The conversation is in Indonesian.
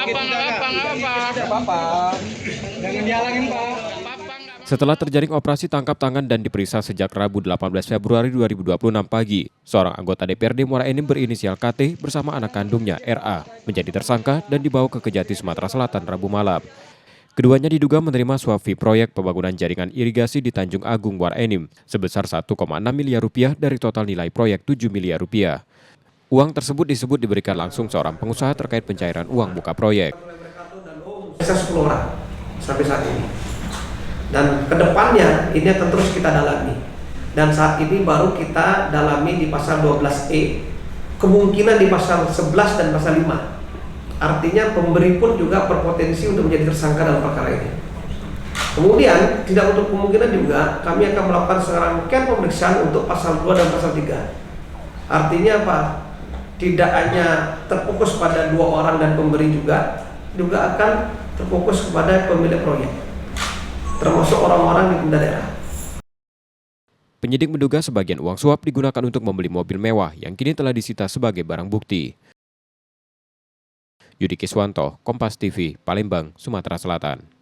Jangan dihalangin, Pak. Setelah terjaring operasi tangkap tangan dan diperiksa sejak Rabu 18 Februari 2026 pagi, seorang anggota DPRD Muara Enim berinisial KT bersama anak kandungnya RA menjadi tersangka dan dibawa ke Kejati, Sumatera Selatan Rabu malam. Keduanya diduga menerima suap fee proyek pembangunan jaringan irigasi di Tanjung Agung, Muara Enim sebesar 1,6 miliar rupiah dari total nilai proyek 7 miliar rupiah. Uang tersebut disebut diberikan langsung seorang pengusaha terkait pencairan uang muka proyek. Bisa 10 orang sampai saat ini. Dan kedepannya ini akan terus kita dalami. Dan saat ini baru kita dalami di pasal 12E, kemungkinan di pasal 11 dan pasal 5. Artinya pemberi pun juga berpotensi untuk menjadi tersangka dalam perkara ini. Kemudian tidak untuk kemungkinan juga kami akan melakukan serangkaian pemeriksaan untuk pasal 2 dan pasal 3. Artinya apa? Tidak hanya terfokus pada 2 orang dan pemberi juga akan terfokus kepada pemilik proyek, termasuk orang-orang di pemerintah daerah. Penyidik menduga sebagian uang suap digunakan untuk membeli mobil mewah yang kini telah disita sebagai barang bukti. Yudi Kiswanto, Kompas TV, Palembang, Sumatera Selatan.